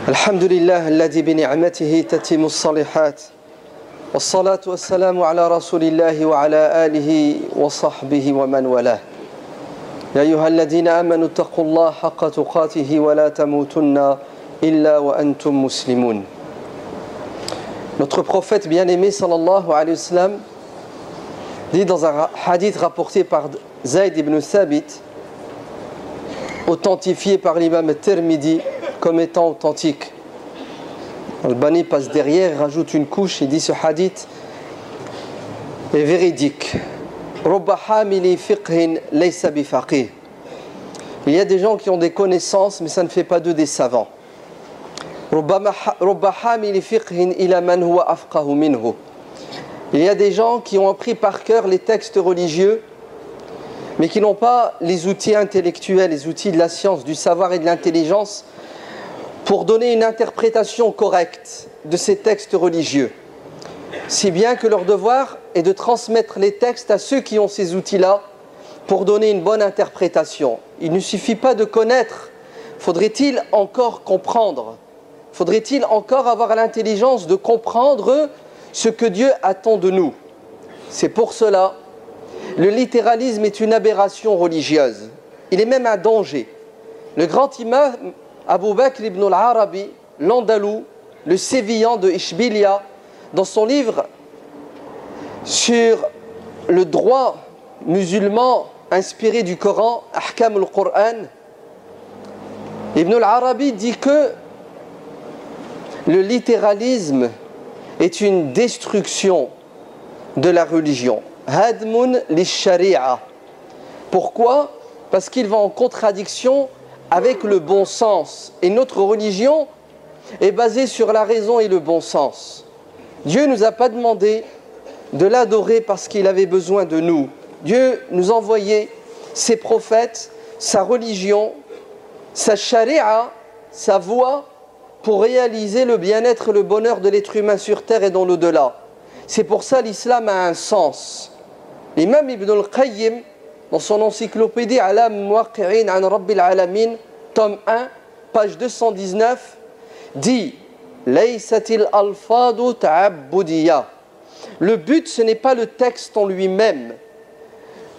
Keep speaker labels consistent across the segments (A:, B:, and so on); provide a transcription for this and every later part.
A: الحمد لله الذي بنعمته تتم الصالحات والصلاة والسلام على رسول الله وعلى آله وصحبه ومن والاه يا أيها الذين آمنوا اتقوا الله حق تقاته ولا تموتن إلا وأنتم مسلمون. Notre prophète bien-aimé sallallahu alayhi wa sallam dit dans un hadith rapporté par Zayd ibn Thabit, authentifié par l'imam Tirmidhi comme étant authentique. Al-Bani passe derrière, rajoute une couche et dit ce hadith est véridique. Il y a des gens qui ont des connaissances, mais ça ne fait pas d'eux des savants. Il y a des gens qui ont appris par cœur les textes religieux, mais qui n'ont pas les outils intellectuels, les outils de la science, du savoir et de l'intelligence pour donner une interprétation correcte de ces textes religieux. Si bien que leur devoir est de transmettre les textes à ceux qui ont ces outils-là pour donner une bonne interprétation. Il ne suffit pas de connaître, faudrait-il encore comprendre? Faudrait-il encore avoir l'intelligence de comprendre ce que Dieu attend de nous? C'est pour cela, le littéralisme est une aberration religieuse. Il est même un danger. Le grand imam Abu Bakr ibn al-Arabi, l'Andalou, le Sévillan de Ishbilia, dans son livre sur le droit musulman inspiré du Coran, Ahkam al-Qur'an, Ibn al-Arabi dit que le littéralisme est une destruction de la religion. Hadmun lish-shari'a. Pourquoi? Parce qu'il va en contradiction avec le bon sens. Et notre religion est basée sur la raison et le bon sens. Dieu ne nous a pas demandé de l'adorer parce qu'il avait besoin de nous. Dieu nous a envoyé ses prophètes, sa religion, sa sharia, sa voie pour réaliser le bien-être et le bonheur de l'être humain sur terre et dans l'au-delà. C'est pour ça l'islam a un sens. L'imam Ibn al-Qayyim, dans son encyclopédie Alam Muwaqqi'in an Rabbil Alamin, tome 1, page 219, dit Laysatil alfadu ta'abbudiyya. Le but, ce n'est pas le texte en lui-même.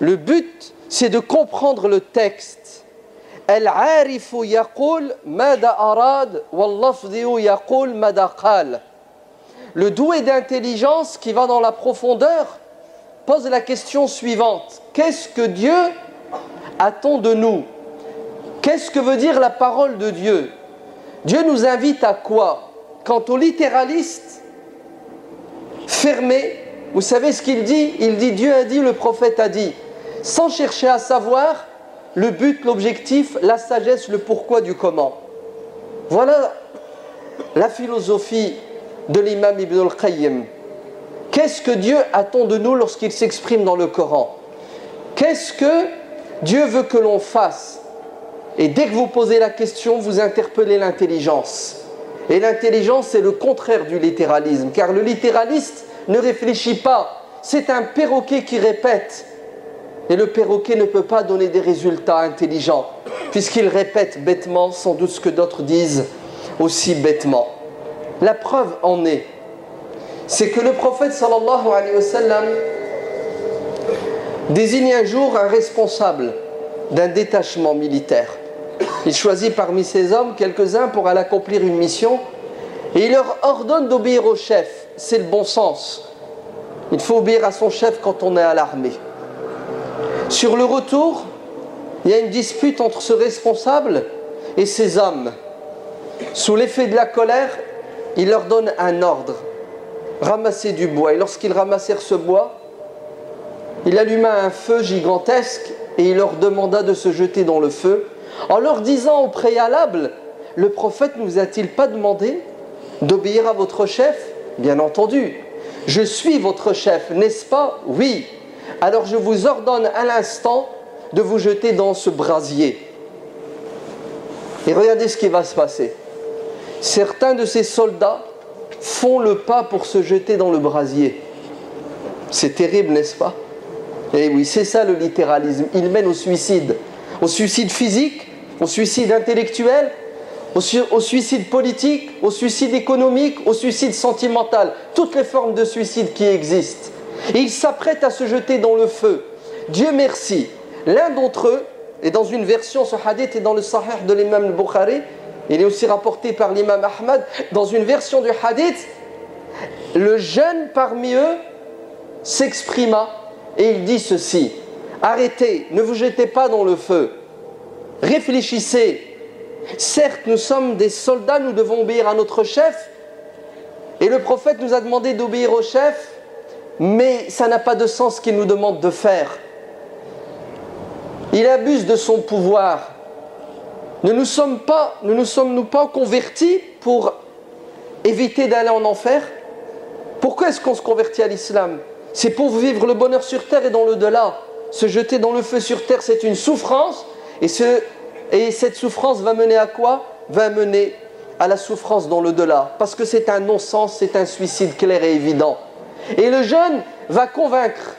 A: Le but, c'est de comprendre le texte. Al-arifu yaqul mada arad wal-lafdhiyu yaqul mada qal. Le doué d'intelligence qui va dans la profondeur pose la question suivante. Qu'est-ce que Dieu attend de nous? Qu'est-ce que veut dire la parole de Dieu? Dieu nous invite à quoi? Quant aux littéralistes fermés, vous savez ce qu'il dit? Il dit Dieu a dit, le prophète a dit. Sans chercher à savoir le but, l'objectif, la sagesse, le pourquoi du comment. Voilà la philosophie de l'imam Ibn al-Qayyim. Qu'est-ce que Dieu attend de nous lorsqu'il s'exprime dans le Coran? Qu'est-ce que Dieu veut que l'on fasse? Et dès que vous posez la question, vous interpellez l'intelligence. Et l'intelligence, c'est le contraire du littéralisme. Car le littéraliste ne réfléchit pas. C'est un perroquet qui répète. Et le perroquet ne peut pas donner des résultats intelligents, puisqu'il répète bêtement, sans doute ce que d'autres disent aussi bêtement. La preuve en est, c'est que le prophète sallallahu alayhi wa sallam désigne un jour un responsable d'un détachement militaire. Il choisit parmi ses hommes quelques-uns pour aller accomplir une mission et il leur ordonne d'obéir au chef. C'est le bon sens. Il faut obéir à son chef quand on est à l'armée. Sur le retour, il y a une dispute entre ce responsable et ses hommes. Sous l'effet de la colère, il leur donne un ordre. Ramasser du bois. Et lorsqu'ils ramassèrent ce bois, il alluma un feu gigantesque et il leur demanda de se jeter dans le feu en leur disant au préalable, le prophète ne vous a-t-il pas demandé d'obéir à votre chef? Bien entendu, je suis votre chef, n'est-ce pas? Oui. Alors je vous ordonne à l'instant de vous jeter dans ce brasier. Et regardez ce qui va se passer. Certains de ces soldats font le pas pour se jeter dans le brasier. C'est terrible, n'est-ce pas? Et oui, c'est ça le littéralisme. Il mène au suicide physique, au suicide intellectuel, au suicide politique, au suicide économique, au suicide sentimental, toutes les formes de suicide qui existent. Et ils s'apprêtent à se jeter dans le feu. Dieu merci, l'un d'entre eux, et dans une version, ce hadith est dans le Sahih de l'imam al-Bukhari, il est aussi rapporté par l'imam Ahmad, dans une version du hadith, le jeune parmi eux s'exprima et il dit ceci: arrêtez, ne vous jetez pas dans le feu, réfléchissez. Certes, nous sommes des soldats, nous devons obéir à notre chef, et le prophète nous a demandé d'obéir au chef, mais ça n'a pas de sens ce qu'il nous demande de faire. Il abuse de son pouvoir. Ne nous sommes-nous pas convertis pour éviter d'aller en enfer? Pourquoi est-ce qu'on se convertit à l'islam? C'est pour vivre le bonheur sur terre et dans l'au-delà. Se jeter dans le feu sur terre, c'est une souffrance, et cette souffrance va mener à quoi? Va mener à la souffrance dans l'au-delà. Parce que c'est un non-sens, c'est un suicide clair et évident. Et le jeune va convaincre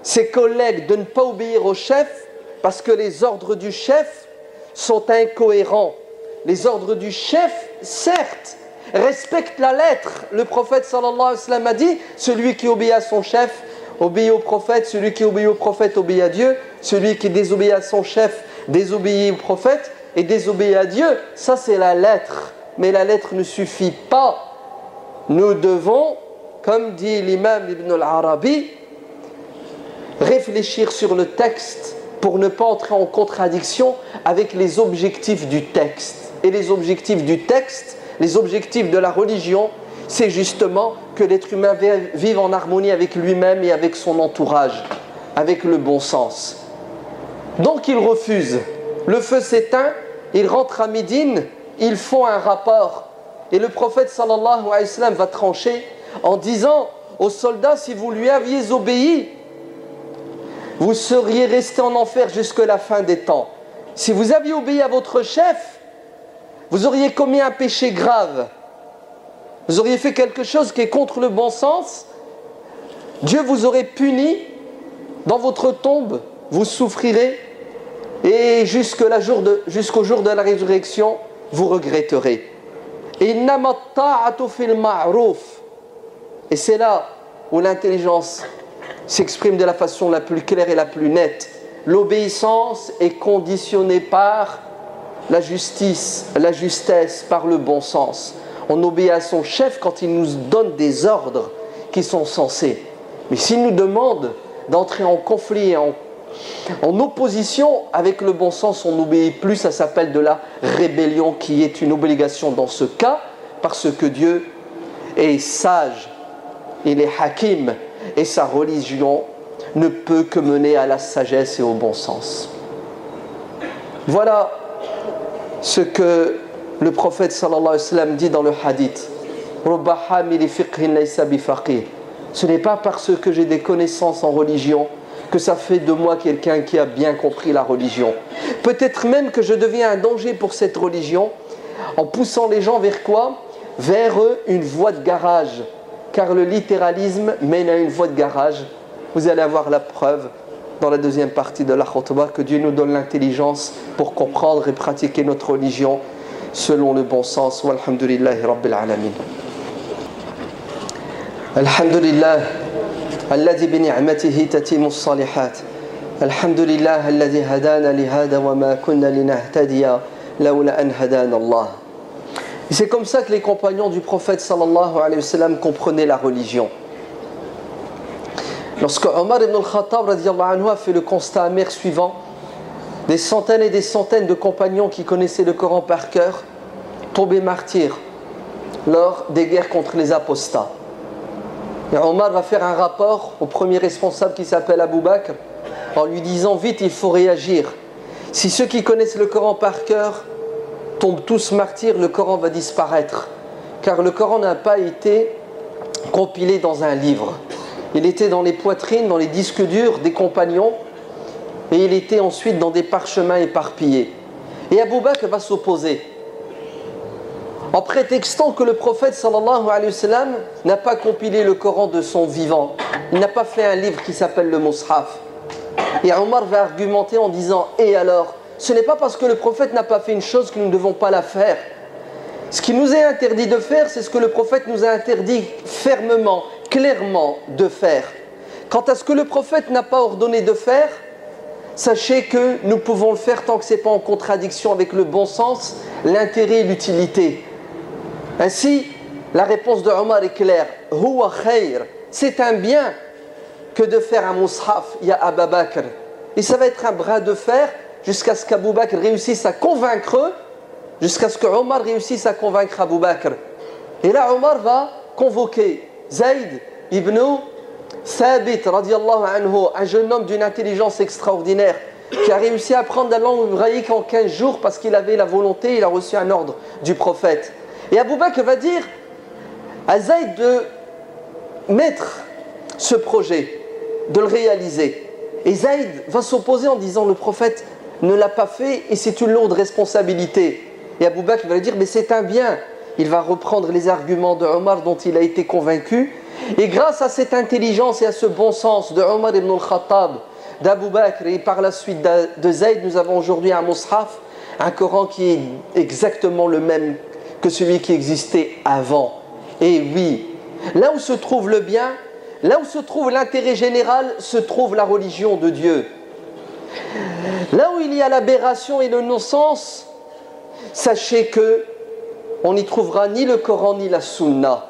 A: ses collègues de ne pas obéir au chef parce que les ordres du chef sont incohérents. Les ordres du chef, certes, respectent la lettre. Le prophète sallallahu alayhi wa sallam a dit: celui qui obéit à son chef obéit au prophète, celui qui obéit au prophète obéit à Dieu, celui qui désobéit à son chef désobéit au prophète et désobéit à Dieu. Ça, c'est la lettre. Mais la lettre ne suffit pas. Nous devons, comme dit l'imam Ibn al-Arabi, réfléchir sur le texte pour ne pas entrer en contradiction avec les objectifs du texte. Et les objectifs du texte, les objectifs de la religion, c'est justement que l'être humain vive en harmonie avec lui-même et avec son entourage, avec le bon sens. Donc ils refusent. Le feu s'éteint, ils rentrent à Médine, ils font un rapport. Et le prophète sallallahu alayhi wa sallam va trancher en disant aux soldats: si vous lui aviez obéi, vous seriez restés en enfer jusqu'à la fin des temps. Si vous aviez obéi à votre chef, vous auriez commis un péché grave. Vous auriez fait quelque chose qui est contre le bon sens. Dieu vous aurait puni dans votre tombe. Vous souffrirez et jusqu'au jour de la résurrection, vous regretterez. Et c'est là où l'intelligence s'exprime de la façon la plus claire et la plus nette. L'obéissance est conditionnée par la justice, la justesse, par le bon sens. On obéit à son chef quand il nous donne des ordres qui sont sensés. Mais s'il nous demande d'entrer en conflit, en opposition avec le bon sens, on n'obéit plus. Ça s'appelle de la rébellion, qui est une obligation dans ce cas, parce que Dieu est sage, il est hakim, et sa religion ne peut que mener à la sagesse et au bon sens. Voilà ce que le prophète sallallahu alayhi wa sallam dit dans le hadith: ce n'est pas parce que j'ai des connaissances en religion que ça fait de moi quelqu'un qui a bien compris la religion. Peut-être même que je deviens un danger pour cette religion en poussant les gens vers quoi? Vers une voie de garage. Car le littéralisme mène à une voie de garage. Vous allez avoir la preuve dans la deuxième partie de la khutbah, que Dieu nous donne l'intelligence pour comprendre et pratiquer notre religion selon le bon sens. Walhamdulillahi Rabbil Alamin. Alhamdulillah alladhi bi ni'matihi tatimu as-salihat. Alhamdulillah alladhi hadana li hada wa ma kunna linahtadiya lawla an hadana Allah. Et c'est comme ça que les compagnons du prophète sallallahu alayhi wa sallam comprenaient la religion. Lorsque Omar ibn al-Khattab radiyallahu anhu a fait le constat amer suivant: des centaines et des centaines de compagnons qui connaissaient le Coran par cœur tombaient martyrs lors des guerres contre les apostats. Et Omar va faire un rapport au premier responsable qui s'appelle Abu Bakr en lui disant: vite, il faut réagir. Si ceux qui connaissent le Coran par cœur tombent tous martyrs, le Coran va disparaître. Car le Coran n'a pas été compilé dans un livre. Il était dans les poitrines, dans les disques durs des compagnons, et il était ensuite dans des parchemins éparpillés. Et Abu Bakr va s'opposer en prétextant que le prophète sallallahu alayhi wa sallam n'a pas compilé le Coran de son vivant. Il n'a pas fait un livre qui s'appelle le Mus'haf. Et Omar va argumenter en disant: et alors, Ce n'est pas parce que le prophète n'a pas fait une chose que nous ne devons pas la faire. Ce qui nous est interdit de faire, c'est ce que le prophète nous a interdit fermement, clairement de faire. Quant à ce que le prophète n'a pas ordonné de faire, sachez que nous pouvons le faire tant que ce n'est pas en contradiction avec le bon sens, l'intérêt et l'utilité. Ainsi, la réponse de Omar est claire. Huwa khayr, c'est un bien que de faire un mushaf, ya Abu Bakr. Et ça va être un bras de fer jusqu'à ce qu'Abu Bakr réussisse à convaincre, jusqu'à ce que Omar réussisse à convaincre Abu Bakr. Et là, Omar va convoquer Zayd ibn Thabit, radiallahu anhu, un jeune homme d'une intelligence extraordinaire, qui a réussi à apprendre la langue hébraïque en 15 jours parce qu'il avait la volonté, il a reçu un ordre du prophète. Et Abu Bakr va dire à Zayd de mettre ce projet, de le réaliser. Et Zayd va s'opposer en disant le prophète ne l'a pas fait et c'est une lourde responsabilité. Et Abu Bakr va lui dire mais c'est un bien. Il va reprendre les arguments de Omar dont il a été convaincu. Et grâce à cette intelligence et à ce bon sens de Omar ibn al-Khattab, d'Abu Bakr et par la suite de Zayd, nous avons aujourd'hui un mushaf, un Coran qui est exactement le même que celui qui existait avant. Et oui, là où se trouve le bien, là où se trouve l'intérêt général, se trouve la religion de Dieu. Là où il y a l'aberration et le non-sens, sachez que on n'y trouvera ni le Coran ni la Sunna.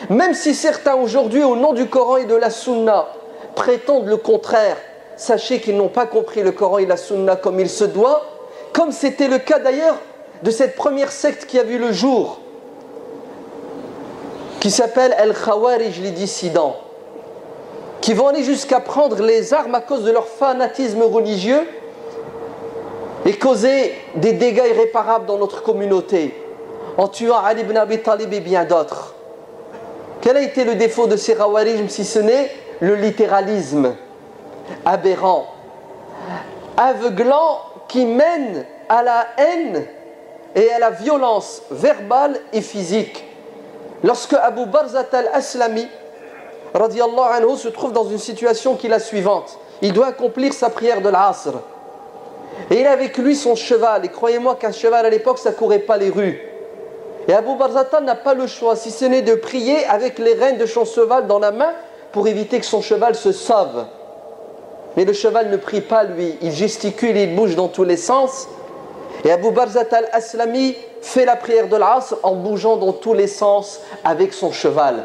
A: Même si certains aujourd'hui, au nom du Coran et de la Sunna, prétendent le contraire, sachez qu'ils n'ont pas compris le Coran et la Sunna comme il se doit, comme c'était le cas d'ailleurs de cette première secte qui a vu le jour, qui s'appelle Al-Khawarij, les dissidents, qui vont aller jusqu'à prendre les armes à cause de leur fanatisme religieux et causer des dégâts irréparables dans notre communauté, en tuant Ali ibn Abi Talib et bien d'autres. Quel a été le défaut de ces Khawarij si ce n'est le littéralisme aberrant, aveuglant, qui mène à la haine et à la violence verbale et physique. Lorsque Abu Barzat al-Aslami radiallahu anhu se trouve dans une situation qui est la suivante, il doit accomplir sa prière de l'Asr et il a avec lui son cheval, et croyez-moi qu'un cheval à l'époque ça courait pas les rues, et Abu Barzata n'a pas le choix si ce n'est de prier avec les rênes de son cheval dans la main pour éviter que son cheval se sauve. Mais le cheval ne prie pas lui, il gesticule, il bouge dans tous les sens. Et Abu Barzat al-Aslami fait la prière de l'Asr en bougeant dans tous les sens avec son cheval.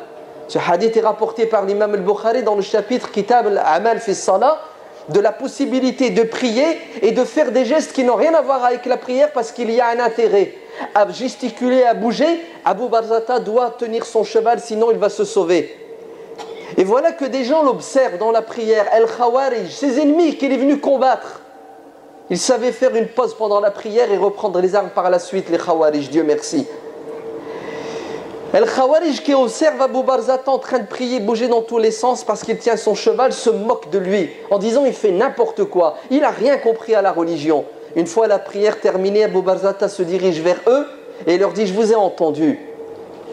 A: Ce hadith est rapporté par l'imam al-Bukhari dans le chapitre Kitab al-Amal fi Salah, de la possibilité de prier et de faire des gestes qui n'ont rien à voir avec la prière parce qu'il y a un intérêt. À gesticuler, à bouger, Abu Barzata doit tenir son cheval, sinon il va se sauver. Et voilà que des gens l'observent dans la prière, Al-Khawarij, ses ennemis qu'il est venu combattre. Il savait faire une pause pendant la prière et reprendre les armes par la suite, les Khawarij, Dieu merci. Al-Khawarij qui observe Abu Barzata en train de prier, bouger dans tous les sens parce qu'il tient son cheval, se moque de lui en disant il fait n'importe quoi, il n'a rien compris à la religion. Une fois la prière terminée, Abu Barzata se dirige vers eux et leur dit je vous ai entendu.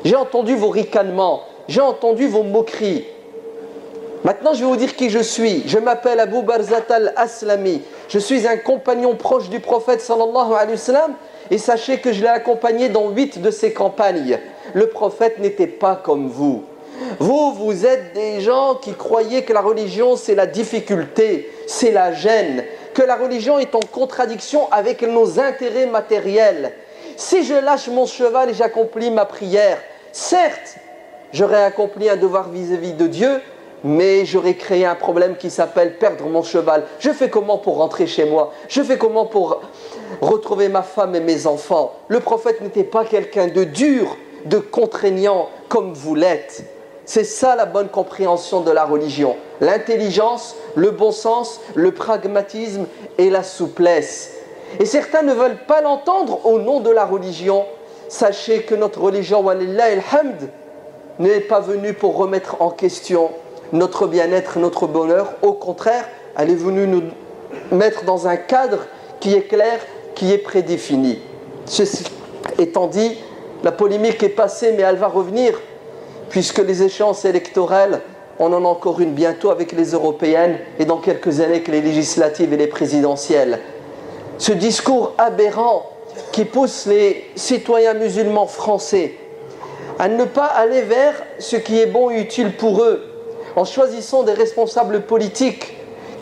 A: J'ai entendu vos ricanements, j'ai entendu vos moqueries. Maintenant je vais vous dire qui je suis. Je m'appelle Abu Barzat al-Aslami. Je suis un compagnon proche du prophète sallallahu alayhi wa sallam et sachez que je l'ai accompagné dans 8 de ses campagnes. Le prophète n'était pas comme vous. Vous êtes des gens qui croyaient que la religion c'est la difficulté, c'est la gêne, que la religion est en contradiction avec nos intérêts matériels. Si je lâche mon cheval et j'accomplis ma prière, certes, j'aurais accompli un devoir vis-à-vis de Dieu, mais j'aurais créé un problème qui s'appelle perdre mon cheval. Je fais comment pour rentrer chez moi? Je fais comment pour retrouver ma femme et mes enfants? Le prophète n'était pas quelqu'un de dur, de contraignant comme vous l'êtes. C'est ça la bonne compréhension de la religion. L'intelligence, le bon sens, le pragmatisme et la souplesse. Et certains ne veulent pas l'entendre au nom de la religion. Sachez que notre religion, walillahi alhamd, n'est pas venue pour remettre en question notre bien-être, notre bonheur. Au contraire, elle est venue nous mettre dans un cadre qui est clair, qui est prédéfini. Ceci étant dit, la polémique est passée, mais elle va revenir, puisque les échéances électorales, on en a encore une bientôt avec les européennes, et dans quelques années avec les législatives et les présidentielles. ce discours aberrant qui pousse les citoyens musulmans français à ne pas aller vers ce qui est bon et utile pour eux, en choisissant des responsables politiques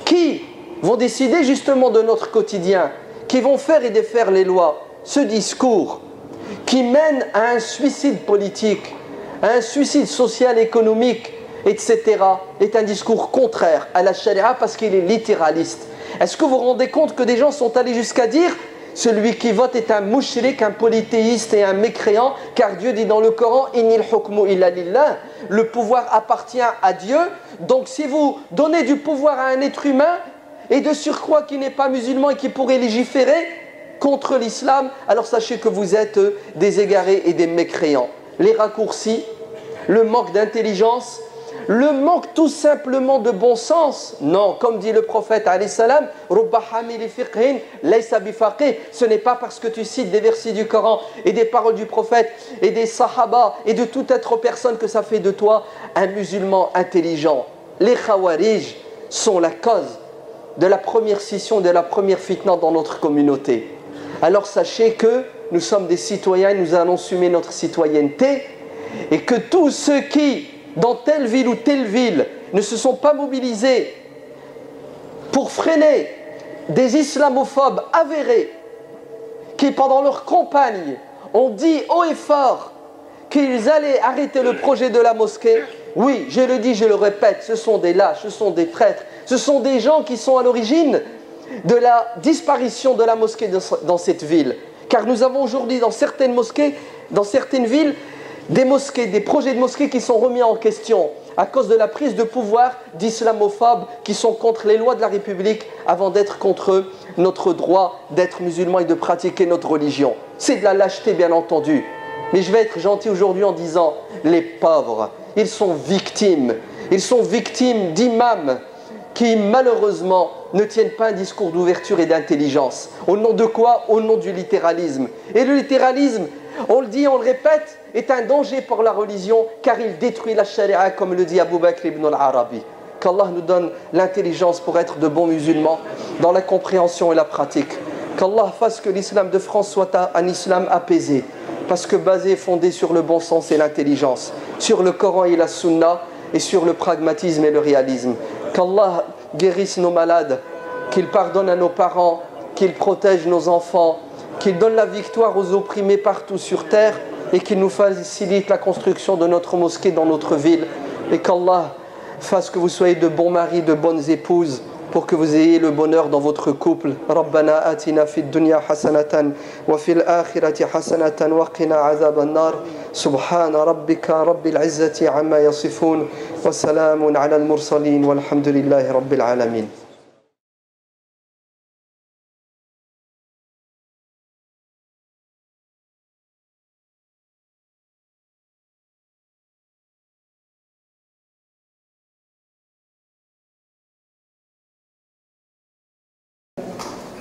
A: qui vont décider justement de notre quotidien, qui vont faire et défaire les lois. Ce discours qui mène à un suicide politique, à un suicide social, économique, etc., est un discours contraire à la charia parce qu'il est littéraliste. Est-ce que vous vous rendez compte que des gens sont allés jusqu'à dire « celui qui vote est un mouchrik, un polythéiste et un mécréant, car Dieu dit dans le Coran « Innil hukmu illa lillah » le pouvoir appartient à Dieu. Donc si vous donnez du pouvoir à un être humain, et de surcroît qui n'est pas musulman et qui pourrait légiférer contre l'islam, alors sachez que vous êtes des égarés et des mécréants. » Les raccourcis, le manque d'intelligence, le manque tout simplement de bon sens. Non, comme dit le prophète alayhi salam, ce n'est pas parce que tu cites des versets du Coran et des paroles du prophète et des sahaba et de toute autre personne que ça fait de toi un musulman intelligent. Les khawarij sont la cause de la première scission, de la première fitna dans notre communauté. Alors sachez que nous sommes des citoyens, nous allons assumer notre citoyenneté et que tous ceux qui, dans telle ville ou telle ville, ne se sont pas mobilisés pour freiner des islamophobes avérés qui, pendant leur campagne, ont dit haut et fort qu'ils allaient arrêter le projet de la mosquée. Oui, je le dis, je le répète, ce sont des lâches, ce sont des traîtres, ce sont des gens qui sont à l'origine de la disparition de la mosquée dans cette ville. Car nous avons aujourd'hui dans certaines mosquées, dans certaines villes, des mosquées, des projets de mosquées qui sont remis en question à cause de la prise de pouvoir d'islamophobes qui sont contre les lois de la République avant d'être contre notre droit d'être musulman et de pratiquer notre religion. C'est de la lâcheté bien entendu. Mais je vais être gentil aujourd'hui en disant les pauvres, ils sont victimes d'imams qui malheureusement ne tiennent pas un discours d'ouverture et d'intelligence. Au nom de quoi? Au nom du littéralisme. Et le littéralisme, on le dit, on le répète, est un danger pour la religion car il détruit la charia comme le dit Abu Bakr ibn al-Arabi. Qu'Allah nous donne l'intelligence pour être de bons musulmans dans la compréhension et la pratique. Qu'Allah fasse que l'islam de France soit un islam apaisé, parce que basé et fondé sur le bon sens et l'intelligence, sur le Coran et la Sunna et sur le pragmatisme et le réalisme. Qu'Allah guérisse nos malades, qu'il pardonne à nos parents, qu'il protège nos enfants, qu'il donne la victoire aux opprimés partout sur terre et qu'il nous facilite la construction de notre mosquée dans notre ville. Et qu'Allah fasse que vous soyez de bons maris, de bonnes épouses, pour que vous ayez le bonheur dans votre couple. Rabbana atina fid dunya hasanatan wa fil akhirati hasanatan wa qina azaban nar. Subhana rabbika rabbil izzati amma yasifun wa salamun ala al mursalin walhamdulillahi rabbil alamin.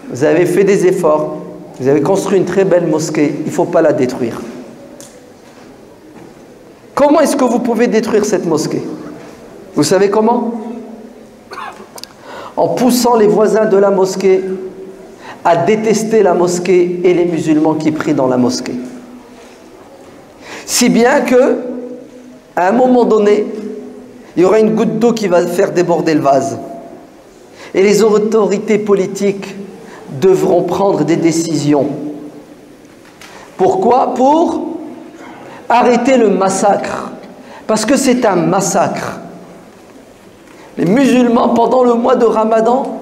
A: Vous avez fait des efforts, vous avez construit une très belle mosquée, il ne faut pas la détruire. Comment est-ce que vous pouvez détruire cette mosquée? Vous savez comment? En poussant les voisins de la mosquée à détester la mosquée et les musulmans qui prient dans la mosquée. Si bien que, à un moment donné, il y aura une goutte d'eau qui va faire déborder le vase. Et les autorités politiques devront prendre des décisions. Pourquoi? Pour arrêter le massacre. Parce que c'est un massacre. Les musulmans, pendant le mois de Ramadan,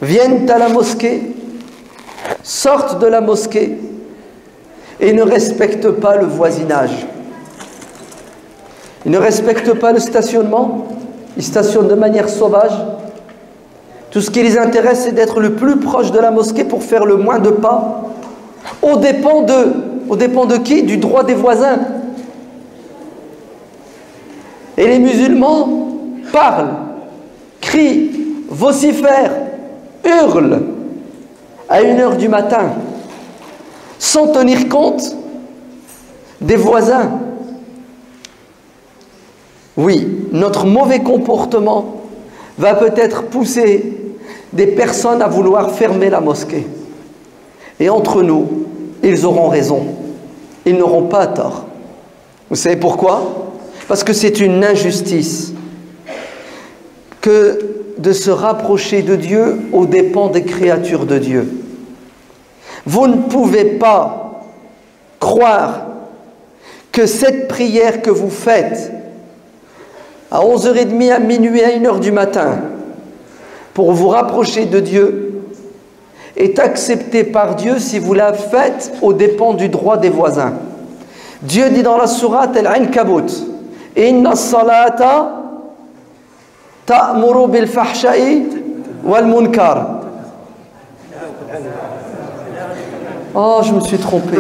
A: viennent à la mosquée, sortent de la mosquée et ne respectent pas le voisinage. Ils ne respectent pas le stationnement, ils stationnent de manière sauvage. Tout ce qui les intéresse, c'est d'être le plus proche de la mosquée pour faire le moins de pas. Au dépend de qui? Du droit des voisins. Et les musulmans parlent, crient, vocifèrent, hurlent à 1h du matin, sans tenir compte des voisins. Oui, notre mauvais comportement va peut-être pousser des personnes à vouloir fermer la mosquée. Et entre nous, ils auront raison. Ils n'auront pas tort. Vous savez pourquoi? Parce que c'est une injustice que de se rapprocher de Dieu aux dépens des créatures de Dieu. Vous ne pouvez pas croire que cette prière que vous faites à 11h30, à minuit, à 1h du matin, pour vous rapprocher de Dieu, est acceptée par Dieu si vous la faites aux dépens du droit des voisins. Dieu dit dans la sourate Al-Ankabut, « Inna salata ta'muru bil fahsha'i wal munkar » Oh, je me suis trompé.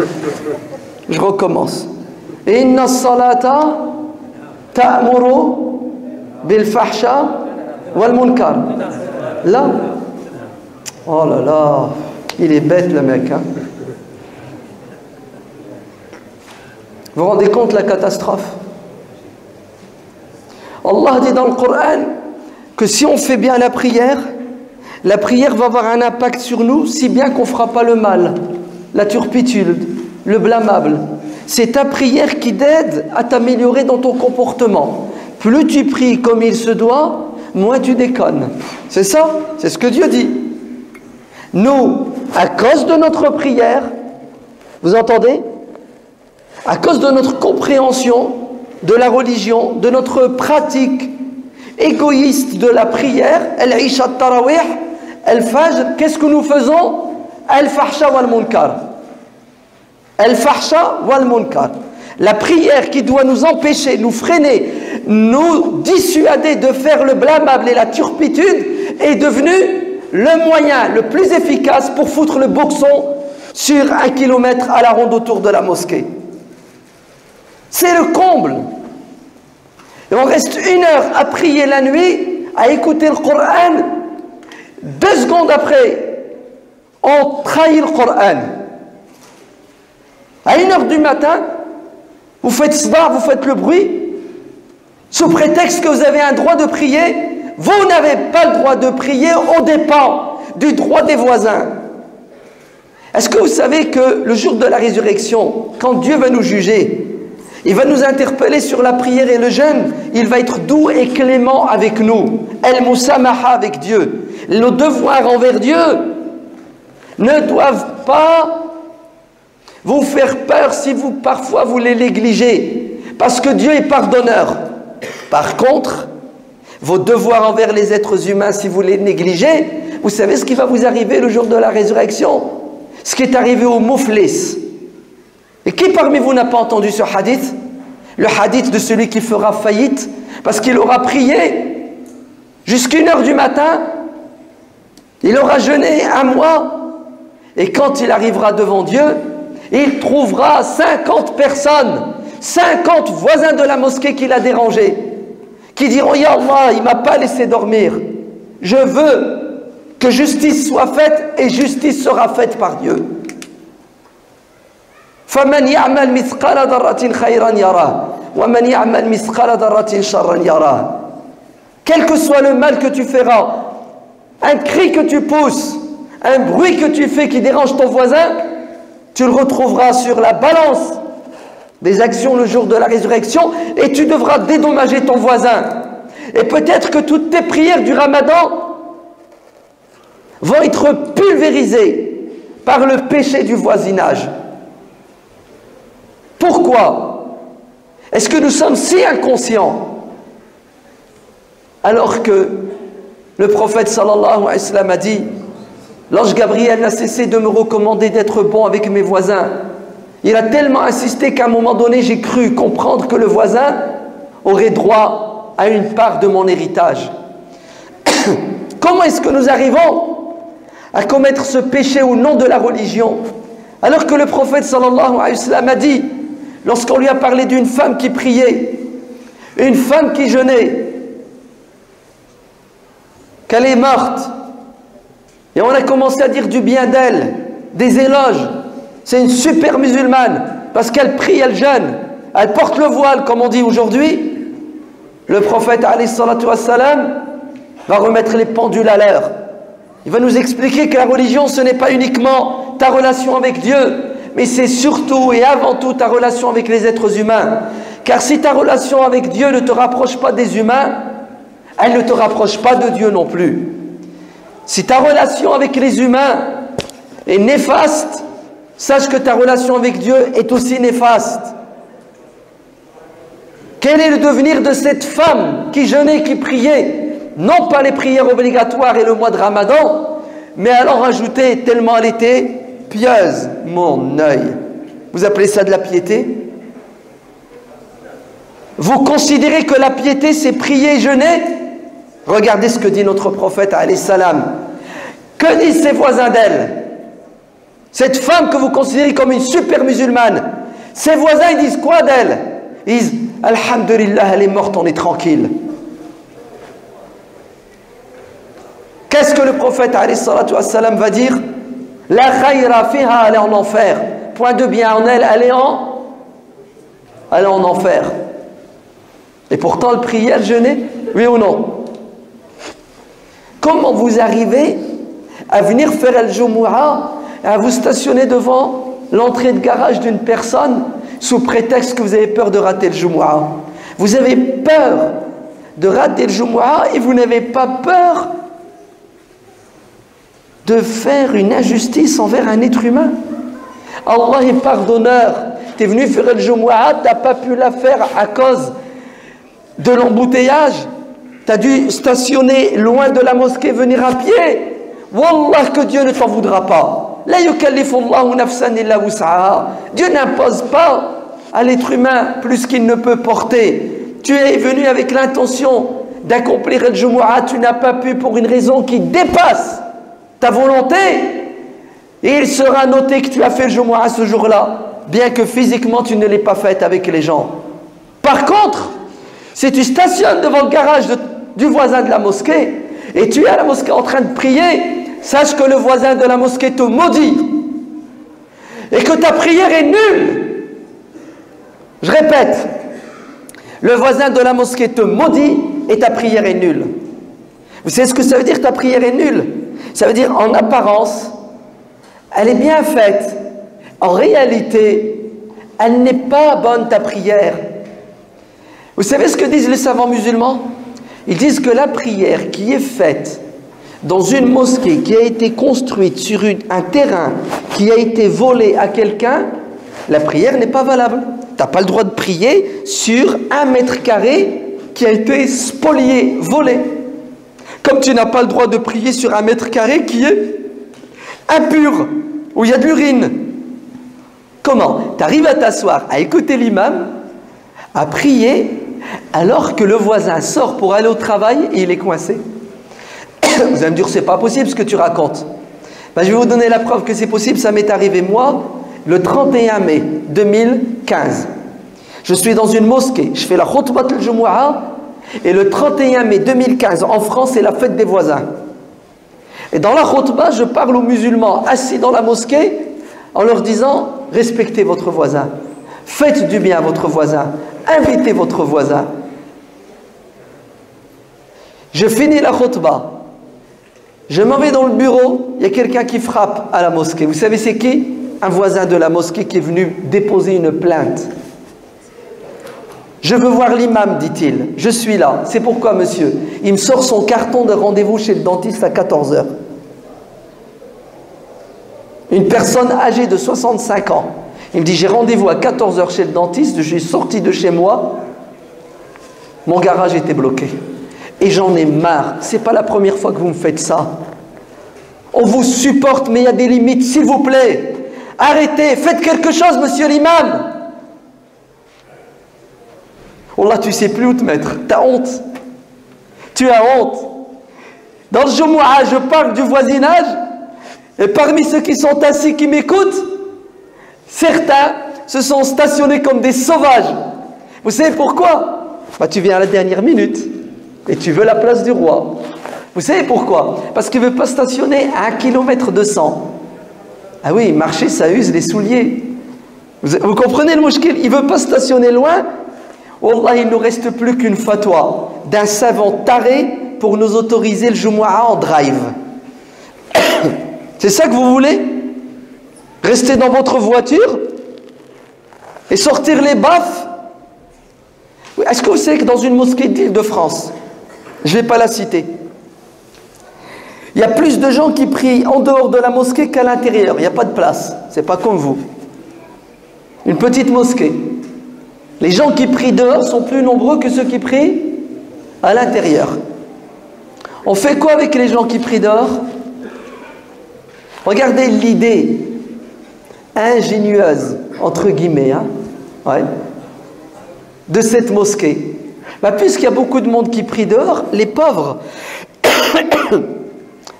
A: Je recommence. « Inna salata ta'muru bil fahsha'i wal munkar » Là, oh là là, il est bête le mec, hein. Vous vous rendez compte la catastrophe? Allah dit dans le Coran que si on fait bien la prière va avoir un impact sur nous, si bien qu'on ne fera pas le mal, la turpitude, le blâmable. C'est ta prière qui t'aide à t'améliorer dans ton comportement. Plus tu pries comme il se doit, moins tu déconnes. C'est ça, c'est ce que Dieu dit. Nous, à cause de notre prière, vous entendez? À cause de notre compréhension de la religion, de notre pratique égoïste de la prière, al-isha tarawih, al-fajr, qu'est-ce que nous faisons? Al-fahsha wal-munkar. Al-fahsha wal-munkar. La prière qui doit nous empêcher, nous freiner, nous dissuader de faire le blâmable et la turpitude est devenue le moyen le plus efficace pour foutre le boxon sur 1 kilomètre à la ronde autour de la mosquée. C'est le comble. Et on reste 1 heure à prier la nuit, à écouter le Coran. 2 secondes après, on trahit le Coran. À 1h du matin, vous faites cela, vous faites le bruit, sous prétexte que vous avez un droit de prier. Vous n'avez pas le droit de prier aux dépens du droit des voisins. Est-ce que vous savez que le jour de la résurrection, quand Dieu va nous juger, il va nous interpeller sur la prière et le jeûne, il va être doux et clément avec nous. El-Musamaha avec Dieu. Nos devoirs envers Dieu ne doivent pas vous faire peur si parfois vous les négligez, parce que Dieu est pardonneur. Par contre, vos devoirs envers les êtres humains, si vous les négligez, vous savez ce qui va vous arriver le jour de la résurrection? Ce qui est arrivé aux mouflis. Et qui parmi vous n'a pas entendu ce hadith? Le hadith de celui qui fera faillite parce qu'il aura prié jusqu'à 1h du matin, il aura jeûné 1 mois, et quand il arrivera devant Dieu, il trouvera 50 personnes, 50 voisins de la mosquée qui l'a dérangé, qui diront: Ya Allah, il ne m'a pas laissé dormir, je veux que justice soit faite, et justice sera faite par Dieu. فَمَنْ يَعْمَلْ مِثْقَالَ ذَرَّةٍ خَيْرًا يَرَهُ وَمَنْ يَعْمَلْ مِثْقَالَ ذَرَّةٍ شَرًّا يَرَهُ. Quel que soit le mal que tu feras, un cri que tu pousses, un bruit que tu fais qui dérange ton voisin, tu le retrouveras sur la balance des actions le jour de la résurrection, et tu devras dédommager ton voisin. Et peut-être que toutes tes prières du Ramadan vont être pulvérisées par le péché du voisinage. Pourquoi? Est-ce que nous sommes si inconscients, alors que le prophète sallallahu alayhi wa sallam a dit: l'ange Gabriel n'a cessé de me recommander d'être bon avec mes voisins. Il a tellement insisté qu'à un moment donné, j'ai cru comprendre que le voisin aurait droit à une part de mon héritage. Comment est-ce que nous arrivons à commettre ce péché au nom de la religion, alors que le prophète sallallahu alayhi wa sallam a dit, lorsqu'on lui a parlé d'une femme qui priait, une femme qui jeûnait, qu'elle est morte, et on a commencé à dire du bien d'elle, des éloges, c'est une super musulmane, parce qu'elle prie, elle jeûne, elle porte le voile, comme on dit aujourd'hui, le prophète alayhi salatu wassalam va remettre les pendules à l'heure. Il va nous expliquer que la religion, ce n'est pas uniquement ta relation avec Dieu, mais c'est surtout et avant tout ta relation avec les êtres humains. Car si ta relation avec Dieu ne te rapproche pas des humains, elle ne te rapproche pas de Dieu non plus. Si ta relation avec les humains est néfaste, sache que ta relation avec Dieu est aussi néfaste. Quel est le devenir de cette femme qui jeûnait, qui priait, non pas les prières obligatoires et le mois de Ramadan, mais elle en rajoutait tellement elle était pieuse. Mon œil. Vous appelez ça de la piété? Vous considérez que la piété c'est prier et jeûner? Regardez ce que dit notre prophète alayhi salam. Que disent ses voisins d'elle? Cette femme que vous considérez comme une super musulmane, ses voisins ils disent quoi d'elle? Ils disent Alhamdulillah, elle est morte, on est tranquille. Qu'est-ce que le prophète alayhi salatu wassalam va dire? La khayra fiha, elle est en enfer. Point de bien en elle, elle est en enfer. Et pourtant elle priait, elle jeûnait, oui ou non? Comment vous arrivez à venir faire al-Jumu'ah, à vous stationner devant l'entrée de garage d'une personne sous prétexte que vous avez peur de rater le Jumu'ah? Vous avez peur de rater le Jumu'ah et vous n'avez pas peur de faire une injustice envers un être humain. Allah est pardonneur. Tu es venu faire le Jumu'ah, tu n'as pas pu la faire à cause de l'embouteillage. Tu as dû stationner loin de la mosquée, venir à pied. Wallah que Dieu ne t'en voudra pas. La yukallifullahu nafsan illa wus'aha. Dieu n'impose pas à l'être humain plus qu'il ne peut porter. Tu es venu avec l'intention d'accomplir le Jumu'ah, tu n'as pas pu pour une raison qui dépasse ta volonté, et il sera noté que tu as fait le Jumu'ah ce jour-là, bien que physiquement tu ne l'aies pas fait avec les gens. Par contre, si tu stationnes devant le garage du voisin de la mosquée, et tu es à la mosquée en train de prier, sache que le voisin de la mosquée te maudit, et que ta prière est nulle. Je répète, le voisin de la mosquée te maudit, et ta prière est nulle. Vous savez ce que ça veut dire, ta prière est nulle? Ça veut dire, en apparence, elle est bien faite. En réalité, elle n'est pas bonne, ta prière. Vous savez ce que disent les savants musulmans? Ils disent que la prière qui est faite dans une mosquée qui a été construite sur un terrain qui a été volé à quelqu'un, la prière n'est pas valable. Tu n'as pas le droit de prier sur 1 mètre carré qui a été spolié, volé. Comme tu n'as pas le droit de prier sur 1 mètre carré qui est impur, où il y a de l'urine. Comment? Tu arrives à t'asseoir, à écouter l'imam, à prier, alors que le voisin sort pour aller au travail et il est coincé. Vous allez me dire, c'est pas possible ce que tu racontes. Ben, je vais vous donner la preuve que c'est possible. Ça m'est arrivé, moi, le 31 mai 2015. Je suis dans une mosquée, je fais la khutbat al-Jumu'ah, et le 31 mai 2015, en France, c'est la fête des voisins. Et dans la khutbah, je parle aux musulmans assis dans la mosquée en leur disant, respectez votre voisin, faites du bien à votre voisin, invitez votre voisin. Je finis la khutbah, je m'en vais dans le bureau, il y a quelqu'un qui frappe à la mosquée. Vous savez c'est qui? Un voisin de la mosquée qui est venu déposer une plainte. Je veux voir l'imam, dit-il. Je suis là. C'est pourquoi, monsieur? Il me sort son carton de rendez-vous chez le dentiste à 14 h. Une personne âgée de 65 ans. Il me dit, j'ai rendez-vous à 14 h chez le dentiste. Je suis sorti de chez moi. Mon garage était bloqué. Et j'en ai marre. C'est pas la première fois que vous me faites ça. On vous supporte, mais il y a des limites. S'il vous plaît, arrêtez. Faites quelque chose, monsieur l'imam. Oh là, tu sais plus où te mettre. Tu as honte. Tu as honte. Dans le Jumu'ah, je parle du voisinage. Et parmi ceux qui sont assis, qui m'écoutent, certains se sont stationnés comme des sauvages. Vous savez pourquoi? Bah, tu viens à la dernière minute. Et tu veux la place du roi. Vous savez pourquoi? Parce qu'il ne veut pas stationner à 1 km 200. Ah oui, marcher, ça use les souliers. Vous comprenez le mouchkil? Il ne veut pas stationner loin. Wallah, il ne nous reste plus qu'une fatwa d'un savant taré pour nous autoriser le Jumu'ah en drive. C'est ça que vous voulez? Rester dans votre voiture et sortir les baffes? Est-ce que vous savez que dans une mosquée d'Île-de-France, je ne vais pas la citer, il y a plus de gens qui prient en dehors de la mosquée qu'à l'intérieur. Il n'y a pas de place. C'est pas comme vous. Une petite mosquée. Les gens qui prient dehors sont plus nombreux que ceux qui prient à l'intérieur. On fait quoi avec les gens qui prient dehors? Regardez l'idée ingénieuse, entre guillemets, hein, ouais, de cette mosquée. Puisqu'il y a beaucoup de monde qui prie dehors, les pauvres...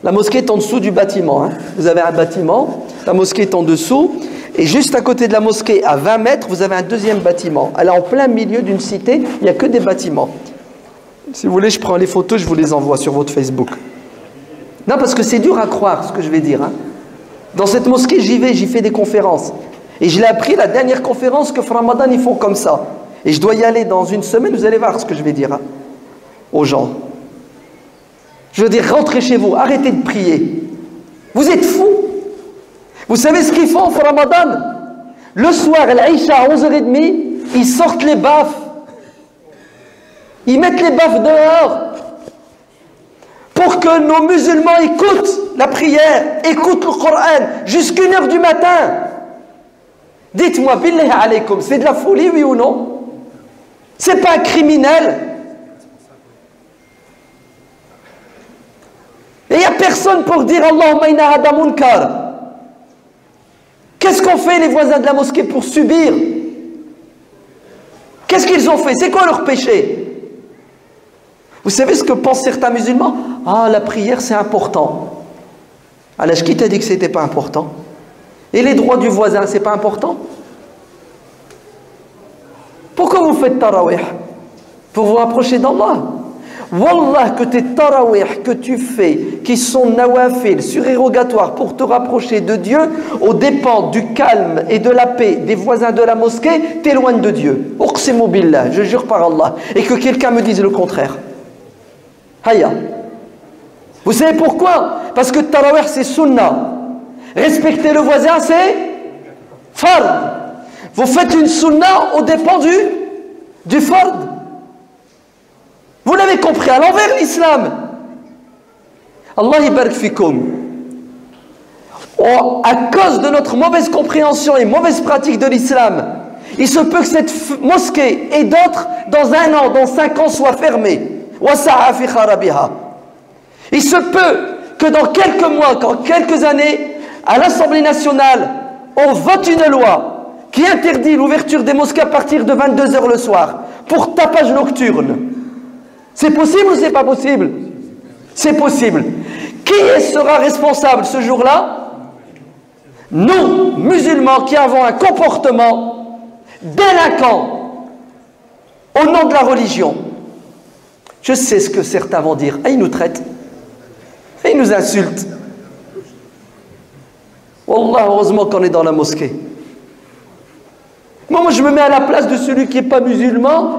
A: La mosquée est en dessous du bâtiment. Hein. Vous avez un bâtiment, la mosquée est en dessous, et juste à côté de la mosquée, à 20 mètres, vous avez un deuxième bâtiment. Elle est en plein milieu d'une cité, il n'y a que des bâtiments. Si vous voulez, je prends les photos, je vous les envoie sur votre Facebook. Non, parce que c'est dur à croire ce que je vais dire. Hein. Dans cette mosquée, j'y vais, j'y fais des conférences. Et je l'ai appris, la dernière conférence que Ramadan, ils font comme ça. Et je dois y aller dans une semaine, vous allez voir ce que je vais dire hein, aux gens. Je veux dire, rentrez chez vous, arrêtez de prier. Vous êtes fous. Vous savez ce qu'ils font pour Ramadan? Le soir, à l'Aïcha, à 11h30, ils sortent les baffes. Ils mettent les baffes dehors. Pour que nos musulmans écoutent la prière, écoutent le Coran, jusqu'à 1h du matin. Dites-moi, billahi alaykoum, c'est de la folie, oui ou non? C'est pas un criminel? Et il n'y a personne pour dire Allahumma inna hada munkar. Qu'est-ce qu'ont fait les voisins de la mosquée pour subir? Qu'est-ce qu'ils ont fait? C'est quoi leur péché? Vous savez ce que pensent certains musulmans? Ah, la prière c'est important. Alors, qui t'a dit que c'était pas important? Et les droits du voisin, c'est pas important? Pourquoi vous faites tarawih? Pour vous rapprocher d'Allah. Wallah, que tes tarawih que tu fais, qui sont nawafil, surérogatoires pour te rapprocher de Dieu, aux dépens du calme et de la paix des voisins de la mosquée, t'éloignent de Dieu. Uqsimu billah, je jure par Allah. Et que quelqu'un me dise le contraire. Haya. Vous savez pourquoi? Parce que tarawih c'est sunnah. Respecter le voisin c'est fard. Vous faites une sunnah aux dépens du fard. Vous l'avez compris à l'envers l'islam. Allah yabarak fikoum. À cause de notre mauvaise compréhension et mauvaise pratique de l'islam, il se peut que cette mosquée et d'autres dans 1 an, dans 5 ans soient fermées. Il se peut que dans quelques mois, dans quelques années, à l'Assemblée nationale, on vote une loi qui interdit l'ouverture des mosquées à partir de 22h le soir pour tapage nocturne. C'est possible ou c'est pas possible? C'est possible. Qui sera responsable ce jour-là? Nous, musulmans, qui avons un comportement délinquant au nom de la religion. Je sais ce que certains vont dire. Ah, ils nous traitent. Ils nous insultent. Wallah, heureusement qu'on est dans la mosquée. Moi, je me mets à la place de celui qui n'est pas musulman.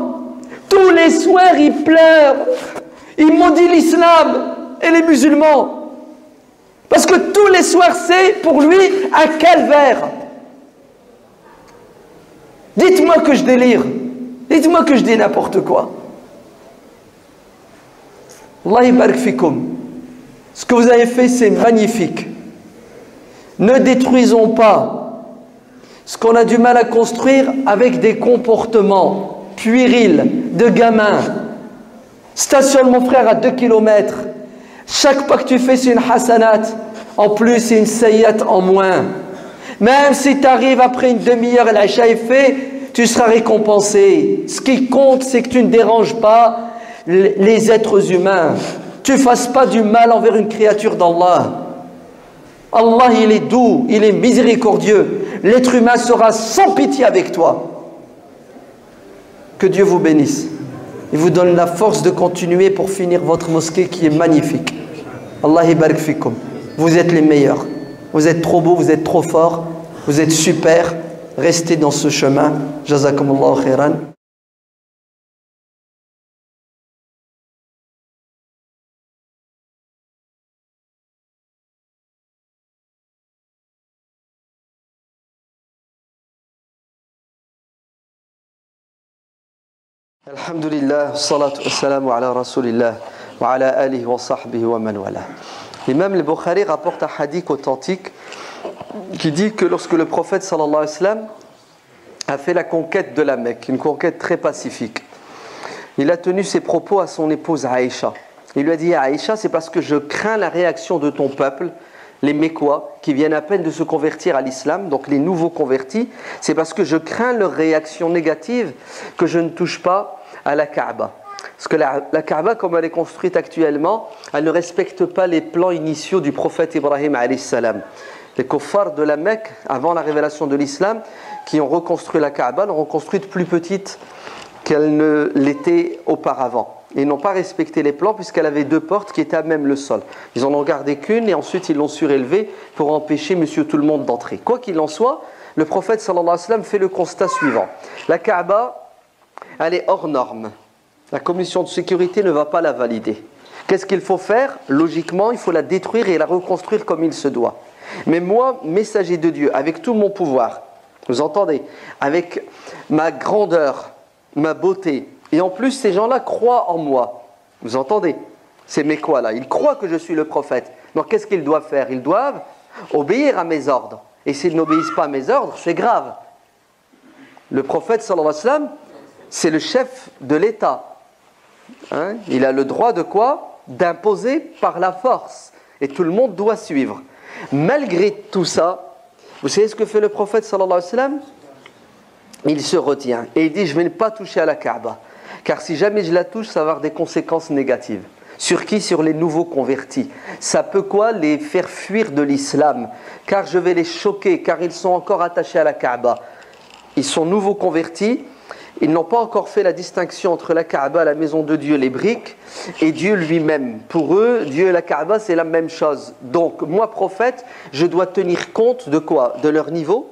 A: Tous les soirs, il pleure. Il maudit l'islam et les musulmans. Parce que tous les soirs, c'est pour lui un calvaire. Dites-moi que je délire. Dites-moi que je dis n'importe quoi. Allah yabarak fikoum. Ce que vous avez fait, c'est magnifique. Ne détruisons pas ce qu'on a du mal à construire avec des comportements puérils de gamins. Stationne mon frère à 2 km. Chaque pas que tu fais, c'est une hasanat. En plus, c'est une sayyat en moins. Même si tu arrives après une demi-heure et l'Aïcha est fait, tu seras récompensé. Ce qui compte, c'est que tu ne déranges pas les êtres humains. Tu ne fasses pas du mal envers une créature d'Allah. Allah, il est doux, il est miséricordieux. L'être humain sera sans pitié avec toi. Que Dieu vous bénisse. Il vous donne la force de continuer pour finir votre mosquée qui est magnifique. Allah yabarak fikoum. Vous êtes les meilleurs. Vous êtes trop beaux, vous êtes trop forts. Vous êtes super. Restez dans ce chemin. Jazakumullahu khairan. Alhamdulillah, salatu wassalamu ala rasulillah wa ala alihi wa sahbihi wa man wala. L'imam al-Bukhari rapporte un hadith authentique qui dit que lorsque le prophète sallallahu alayhi wa sallam a fait la conquête de la Mecque, une conquête très pacifique, il a tenu ses propos à son épouse Aïcha. Il lui a dit: Aïcha, c'est parce que je crains la réaction de ton peuple, les Mécois, qui viennent à peine de se convertir à l'islam, donc les nouveaux convertis, c'est parce que je crains leur réaction négative que je ne touche pas à la Kaaba. Parce que la Kaaba, comme elle est construite actuellement, elle ne respecte pas les plans initiaux du prophète Ibrahim alayhi salam. Les kuffars de la Mecque, avant la révélation de l'islam, qui ont reconstruit la Kaaba, l'ont reconstruite plus petite qu'elle ne l'était auparavant. Ils n'ont pas respecté les plans puisqu'elle avait deux portes qui étaient à même le sol. Ils en ont gardé qu'une et ensuite ils l'ont surélevée pour empêcher monsieur tout le monde d'entrer. Quoi qu'il en soit, le prophète sallallahu alayhi wa sallam fait le constat suivant. La Kaaba, elle est hors norme. La commission de sécurité ne va pas la valider. Qu'est-ce qu'il faut faire? Logiquement, il faut la détruire et la reconstruire comme il se doit. Mais moi, messager de Dieu, avec tout mon pouvoir, vous entendez, avec ma grandeur, ma beauté, et en plus, ces gens-là croient en moi. Vous entendez? Ces Mécois-là, ils croient que je suis le prophète. Donc, qu'est-ce qu'ils doivent faire? Ils doivent obéir à mes ordres. Et s'ils n'obéissent pas à mes ordres, c'est grave. Le prophète, sallallahu alayhi wa sallam, c'est le chef de l'État. Hein? Il a le droit de quoi? D'imposer par la force. Et tout le monde doit suivre. Malgré tout ça, vous savez ce que fait le prophète, sallallahu alayhi wa sallam? Il se retient. Et il dit: je ne vais pas toucher à la Kaaba. Car si jamais je la touche, ça va avoir des conséquences négatives. Sur qui? Sur les nouveaux convertis. Ça peut quoi? Les faire fuir de l'islam. Car je vais les choquer, car ils sont encore attachés à la Kaaba. Ils sont nouveaux convertis. Ils n'ont pas encore fait la distinction entre la Kaaba, la maison de Dieu, les briques, et Dieu lui-même. Pour eux, Dieu et la Kaaba, c'est la même chose. Donc, moi, prophète, je dois tenir compte de quoi? De leur niveau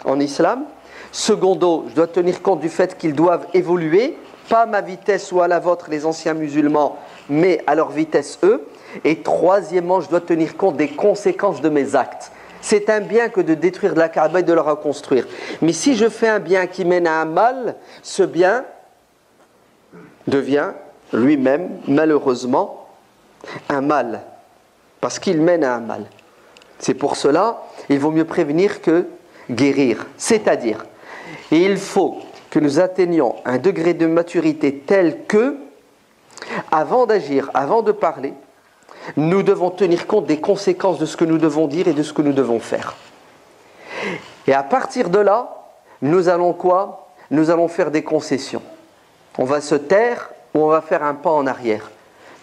A: en islam. Secondo, je dois tenir compte du fait qu'ils doivent évoluer, pas à ma vitesse ou à la vôtre, les anciens musulmans, mais à leur vitesse, eux. Et troisièmement, je dois tenir compte des conséquences de mes actes. C'est un bien que de détruire la Kaaba et de la reconstruire. Mais si je fais un bien qui mène à un mal, ce bien devient lui-même, malheureusement, un mal. Parce qu'il mène à un mal. C'est pour cela, il vaut mieux prévenir que guérir. C'est-à-dire, il faut que nous atteignions un degré de maturité tel que, avant d'agir, avant de parler, nous devons tenir compte des conséquences de ce que nous devons dire et de ce que nous devons faire. Et à partir de là, nous allons quoi? Nous allons faire des concessions. On va se taire ou on va faire un pas en arrière.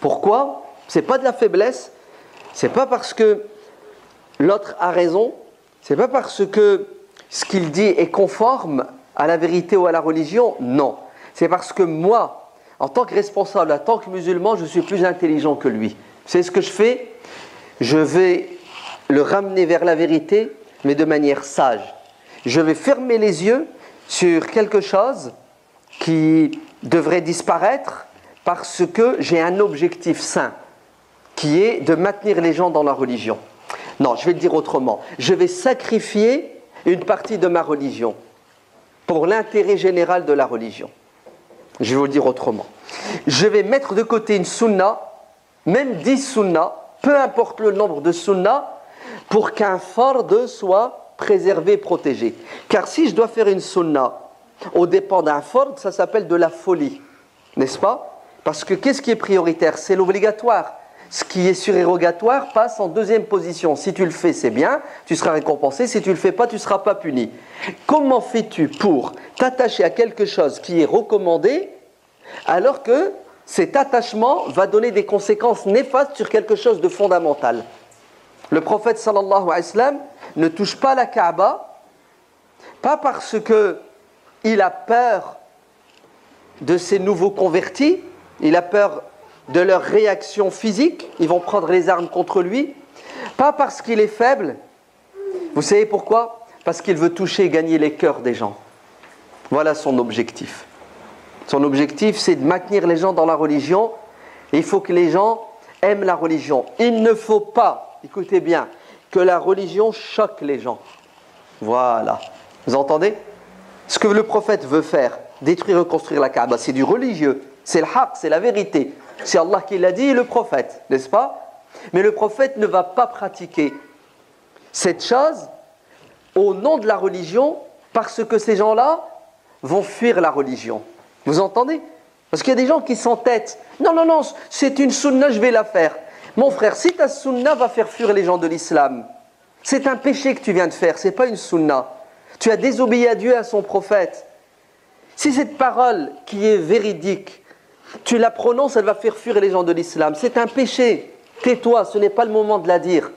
A: Pourquoi? Ce n'est pas de la faiblesse, ce n'est pas parce que l'autre a raison, ce n'est pas parce que ce qu'il dit est conforme à la vérité ou à la religion, non. C'est parce que moi, en tant que responsable, en tant que musulman, je suis plus intelligent que lui. C'est ce que je fais. Je vais le ramener vers la vérité, mais de manière sage. Je vais fermer les yeux sur quelque chose qui devrait disparaître parce que j'ai un objectif sain, qui est de maintenir les gens dans la religion. Non, je vais le dire autrement. Je vais sacrifier une partie de ma religion pour l'intérêt général de la religion. Je vais vous le dire autrement. Je vais mettre de côté une sunna, même 10 sunnas, peu importe le nombre de sunnas, pour qu'un fard soit préservé, protégé. Car si je dois faire une sunna au dépend d'un fard, ça s'appelle de la folie, n'est-ce pas? Parce que qu'est-ce qui est prioritaire? C'est l'obligatoire. Ce qui est surérogatoire passe en deuxième position. Si tu le fais, c'est bien, tu seras récompensé. Si tu ne le fais pas, tu ne seras pas puni. Comment fais-tu pour t'attacher à quelque chose qui est recommandé alors que cet attachement va donner des conséquences néfastes sur quelque chose de fondamental? Le prophète sallallahu alayhi wa sallam ne touche pas la Kaaba, pas parce qu'il a peur de ces nouveaux convertis, il a peur de leur réaction physique, ils vont prendre les armes contre lui, pas parce qu'il est faible. Vous savez pourquoi? Parce qu'il veut toucher et gagner les cœurs des gens. Voilà son objectif. Son objectif, c'est de maintenir les gens dans la religion. Et il faut que les gens aiment la religion. Il ne faut pas, écoutez bien, que la religion choque les gens. Voilà. Vous entendez? Ce que le prophète veut faire, détruire et reconstruire la Kaaba. C'est du religieux, c'est le haqq, c'est la vérité. C'est Allah qui l'a dit et le prophète, n'est-ce pas? Mais le prophète ne va pas pratiquer cette chose au nom de la religion parce que ces gens-là vont fuir la religion. Vous entendez? Parce qu'il y a des gens qui s'entêtent. Non, non, non, c'est une sunna, je vais la faire. Mon frère, si ta sunna va faire fuir les gens de l'islam, c'est un péché que tu viens de faire, ce n'est pas une sunna. Tu as désobéi à Dieu et à son prophète. Si cette parole qui est véridique, tu la prononces, elle va faire fuir les gens de l'islam. C'est un péché. Tais-toi, ce n'est pas le moment de la dire.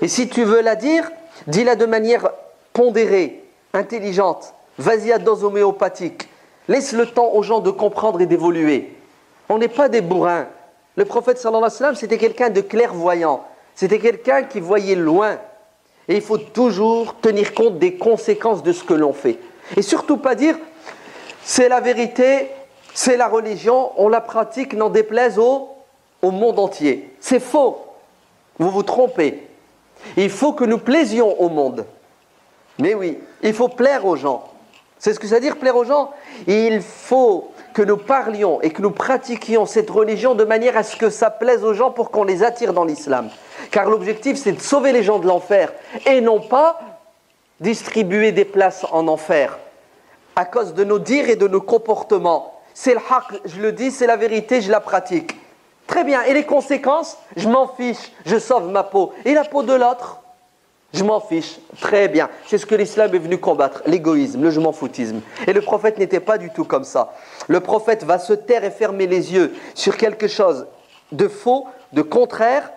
A: Et si tu veux la dire, dis-la de manière pondérée, intelligente. Vas-y à dose homéopathique. Laisse le temps aux gens de comprendre et d'évoluer. On n'est pas des bourrins. Le prophète sallallahu alayhi wa sallam, c'était quelqu'un de clairvoyant. C'était quelqu'un qui voyait loin. Et il faut toujours tenir compte des conséquences de ce que l'on fait. Et surtout pas dire, c'est la vérité, c'est la religion, on la pratique, n'en déplaise au monde entier. C'est faux. Vous vous trompez. Il faut que nous plaisions au monde. Mais oui, il faut plaire aux gens. C'est ce que ça veut dire, plaire aux gens? Il faut que nous parlions et que nous pratiquions cette religion de manière à ce que ça plaise aux gens pour qu'on les attire dans l'islam. Car l'objectif, c'est de sauver les gens de l'enfer et non pas distribuer des places en enfer à cause de nos dires et de nos comportements. C'est le haqq, je le dis, c'est la vérité, je la pratique. Très bien, et les conséquences? Je m'en fiche, je sauve ma peau. Et la peau de l'autre? Je m'en fiche. Très bien. C'est ce que l'islam est venu combattre, l'égoïsme, le je m'en foutisme. Et le prophète n'était pas du tout comme ça. Le prophète va se taire et fermer les yeux sur quelque chose de faux, de contraire,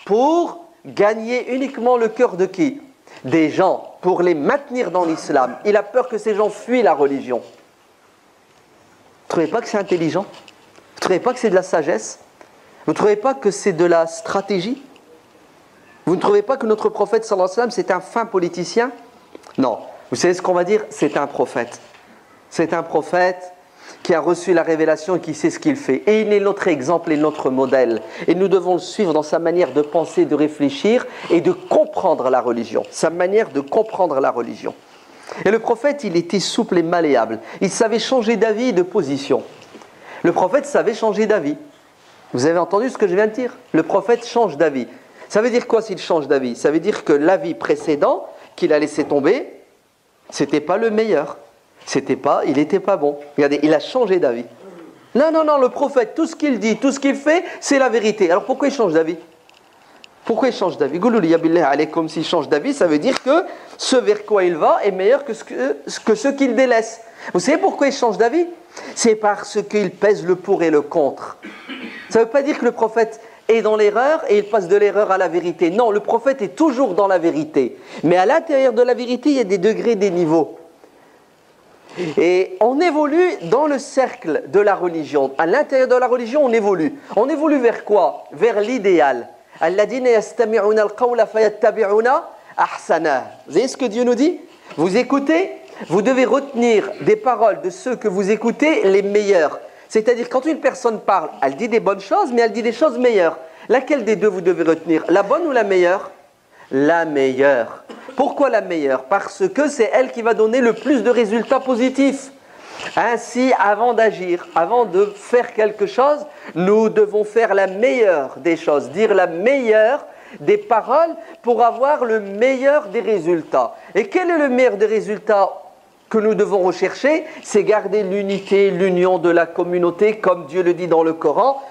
A: pour gagner uniquement le cœur de qui? Des gens, pour les maintenir dans l'islam. Il a peur que ces gens fuient la religion. Vous ne trouvez pas que c'est intelligent? Vous ne trouvez pas que c'est de la sagesse? Vous ne trouvez pas que c'est de la stratégie? Vous ne trouvez pas que notre prophète sallallahu alayhi wa sallam c'est un fin politicien? Non. Vous savez ce qu'on va dire? C'est un prophète. C'est un prophète qui a reçu la révélation et qui sait ce qu'il fait. Et il est notre exemple et notre modèle. Et nous devons le suivre dans sa manière de penser, de réfléchir et de comprendre la religion. Sa manière de comprendre la religion. Et le prophète, il était souple et malléable. Il savait changer d'avis et de position. Le prophète savait changer d'avis. Vous avez entendu ce que je viens de dire? Le prophète change d'avis. Ça veut dire quoi s'il change d'avis? Ça veut dire que l'avis précédent qu'il a laissé tomber, c'était pas le meilleur. Il n'était pas bon. Regardez, il a changé d'avis. Non, non, non, le prophète, tout ce qu'il dit, tout ce qu'il fait, c'est la vérité. Alors pourquoi il change d'avis? Pourquoi il change d'avis? Comme s'il change d'avis, ça veut dire que ce vers quoi il va est meilleur que ce qu'il délaisse. Vous savez pourquoi il change d'avis? C'est parce qu'il pèse le pour et le contre. Ça ne veut pas dire que le prophète est dans l'erreur et il passe de l'erreur à la vérité. Non, le prophète est toujours dans la vérité. Mais à l'intérieur de la vérité, il y a des degrés, des niveaux. Et on évolue dans le cercle de la religion. À l'intérieur de la religion, on évolue. On évolue vers quoi? Vers l'idéal. Alladhina yastami'una al-qawla fayattabi'una ahsana. Vous voyez ce que Dieu nous dit? Vous écoutez, vous devez retenir des paroles de ceux que vous écoutez les meilleurs. C'est-à-dire, quand une personne parle, elle dit des bonnes choses, mais elle dit des choses meilleures. Laquelle des deux vous devez retenir? La bonne ou la meilleure? La meilleure. Pourquoi la meilleure? Parce que c'est elle qui va donner le plus de résultats positifs. Ainsi, avant d'agir, avant de faire quelque chose, nous devons faire la meilleure des choses, dire la meilleure des paroles pour avoir le meilleur des résultats. Et quel est le meilleur des résultats que nous devons rechercher? C'est garder l'unité, l'union de la communauté, comme Dieu le dit dans le Coran.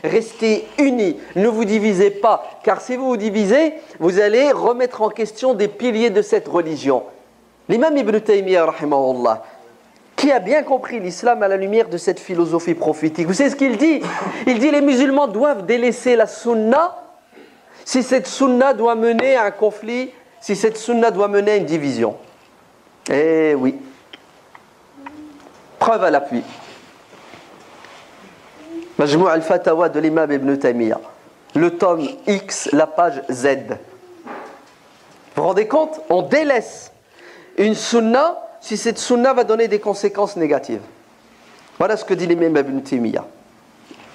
A: Restez unis, ne vous divisez pas, car si vous vous divisez, vous allez remettre en question des piliers de cette religion. L'imam Ibn Taymiyyah, rahimahullah, qui a bien compris l'islam à la lumière de cette philosophie prophétique, vous savez ce qu'il dit? Il dit les musulmans doivent délaisser la sunna si cette sunna doit mener à un conflit, si cette sunna doit mener à une division. Eh oui. Preuve à l'appui. Majmou' al-Fatawa de l'imam Ibn Taymiyyah. Le tome X, la page Z. Vous vous rendez compte? On délaisse une sunna si cette sunna va donner des conséquences négatives. Voilà ce que dit l'imam Ibn Taymiyyah.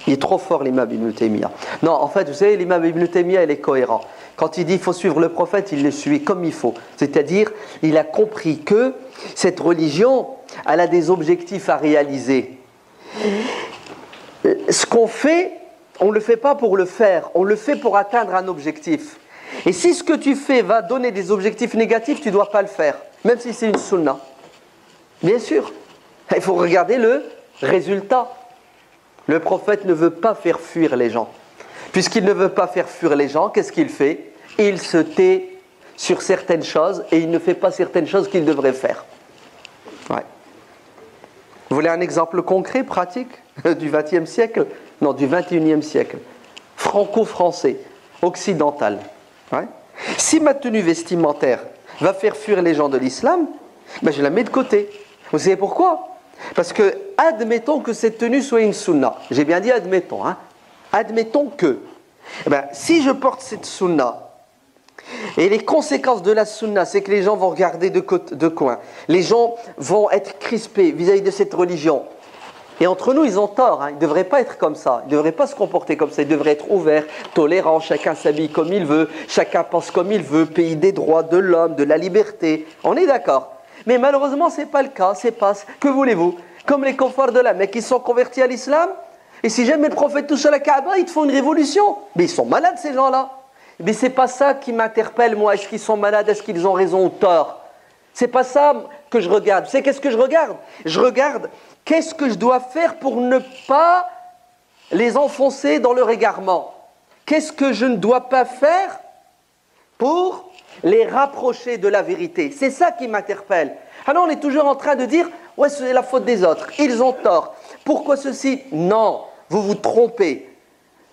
A: Il est trop fort l'imam Ibn Taymiyyah. Non, en fait, vous savez, l'imam Ibn Taymiyyah, il est cohérent. Quand il dit qu'il faut suivre le prophète, il le suit comme il faut. C'est-à-dire, il a compris que cette religion, elle a des objectifs à réaliser. Ce qu'on fait, on ne le fait pas pour le faire, on le fait pour atteindre un objectif. Et si ce que tu fais va donner des objectifs négatifs, tu ne dois pas le faire, même si c'est une sunna. Bien sûr, il faut regarder le résultat. Le prophète ne veut pas faire fuir les gens. Puisqu'il ne veut pas faire fuir les gens, qu'est-ce qu'il fait? Il se tait sur certaines choses et il ne fait pas certaines choses qu'il devrait faire. Ouais. Vous voulez un exemple concret, pratique, du XXe siècle? Non, du XXIe siècle. Franco-français, occidental. Ouais. Si ma tenue vestimentaire va faire fuir les gens de l'islam, ben je la mets de côté. Vous savez pourquoi? Parce que, admettons que cette tenue soit une sunna. J'ai bien dit admettons. Hein. Admettons que, si je porte cette sunna, et les conséquences de la sunna, c'est que les gens vont regarder de coin. Les gens vont être crispés vis-à-vis de cette religion. Et entre nous, ils ont tort. Hein. Ils ne devraient pas être comme ça. Ils ne devraient pas se comporter comme ça. Ils devraient être ouverts, tolérants. Chacun s'habille comme il veut. Chacun pense comme il veut. Pays des droits de l'homme, de la liberté. On est d'accord. Mais malheureusement, ce n'est pas le cas. C'est pas. Que voulez-vous? Comme les kuffars de la Mecque qui sont convertis à l'islam. Et si jamais le prophète touche à la Kaaba, ils te font une révolution. Mais ils sont malades, ces gens-là. Mais ce n'est pas ça qui m'interpelle, moi. Est-ce qu'ils sont malades? Est-ce qu'ils ont raison ou tort? C'est pas ça que je regarde. Vous savez qu'est-ce que je regarde? Je regarde qu'est-ce que je dois faire pour ne pas les enfoncer dans leur égarement. Qu'est-ce que je ne dois pas faire pour les rapprocher de la vérité? C'est ça qui m'interpelle. Alors on est toujours en train de dire « Ouais, c'est la faute des autres. Ils ont tort. Pourquoi ceci ?» Non, vous vous trompez.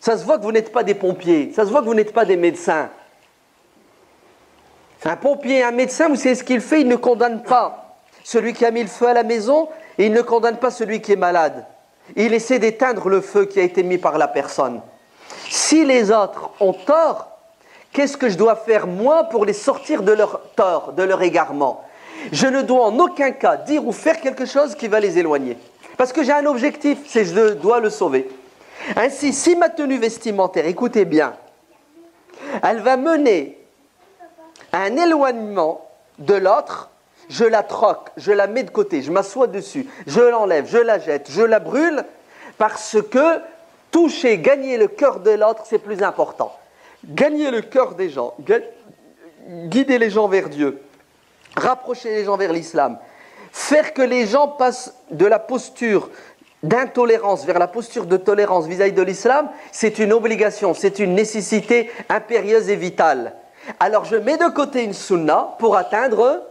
A: Ça se voit que vous n'êtes pas des pompiers. Ça se voit que vous n'êtes pas des médecins. Un pompier et un médecin, vous savez ce qu'il fait? Il ne condamne pas celui qui a mis le feu à la maison et il ne condamne pas celui qui est malade. Il essaie d'éteindre le feu qui a été mis par la personne. Si les autres ont tort, qu'est-ce que je dois faire moi pour les sortir de leur tort, de leur égarement? Je ne dois en aucun cas dire ou faire quelque chose qui va les éloigner. Parce que j'ai un objectif, c'est que je dois le sauver. Ainsi, si ma tenue vestimentaire, écoutez bien, elle va mener à un éloignement de l'autre, je la troque, je la mets de côté, je m'assois dessus, je l'enlève, je la jette, je la brûle, parce que toucher, gagner le cœur de l'autre, c'est plus important. Gagner le cœur des gens, guider les gens vers Dieu, rapprocher les gens vers l'islam, faire que les gens passent de la posture d'intolérance vers la posture de tolérance vis-à-vis de l'islam, c'est une obligation, c'est une nécessité impérieuse et vitale. Alors je mets de côté une sunna pour atteindre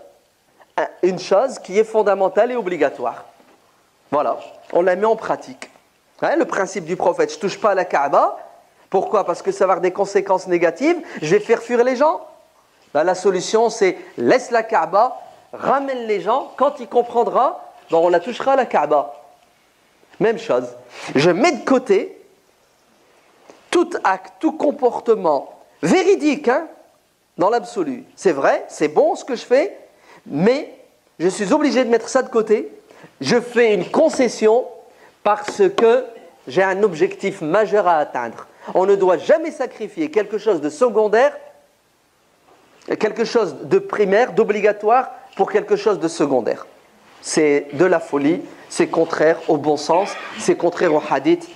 A: une chose qui est fondamentale et obligatoire. Voilà, on la met en pratique. Hein, le principe du prophète, je ne touche pas à la Kaaba. Pourquoi? Parce que ça va avoir des conséquences négatives. Je vais faire fuir les gens. Ben, la solution, c'est laisse la Kaaba, ramène les gens. Quand il comprendra, ben, on la touchera à la Kaaba. Même chose. Je mets de côté tout acte, tout comportement véridique, hein, dans l'absolu. C'est vrai, c'est bon ce que je fais, mais je suis obligé de mettre ça de côté. Je fais une concession parce que j'ai un objectif majeur à atteindre. On ne doit jamais sacrifier quelque chose de secondaire, quelque chose de primaire, d'obligatoire, pour quelque chose de secondaire. C'est de la folie, c'est contraire au bon sens, c'est contraire au hadith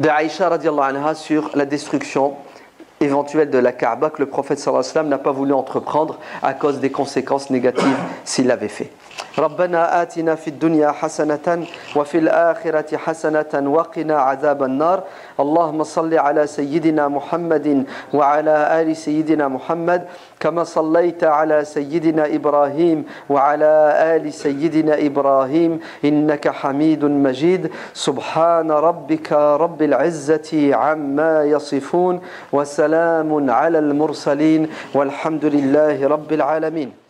A: de Aïcha radiallahu anha sur la destruction éventuelle de la Kaaba que le prophète sallallahu alayhi wa sallam n'a pas voulu entreprendre à cause des conséquences négatives s'il l'avait fait. ربنا آتنا في الدنيا حسنة وفي الآخرة حسنة وقنا عذاب النار اللهم صل على سيدنا محمد وعلى آل سيدنا محمد كما صليت على سيدنا إبراهيم وعلى آل سيدنا إبراهيم إنك حميد مجيد سبحان ربك رب العزة عما يصفون وسلام على المرسلين والحمد لله رب العالمين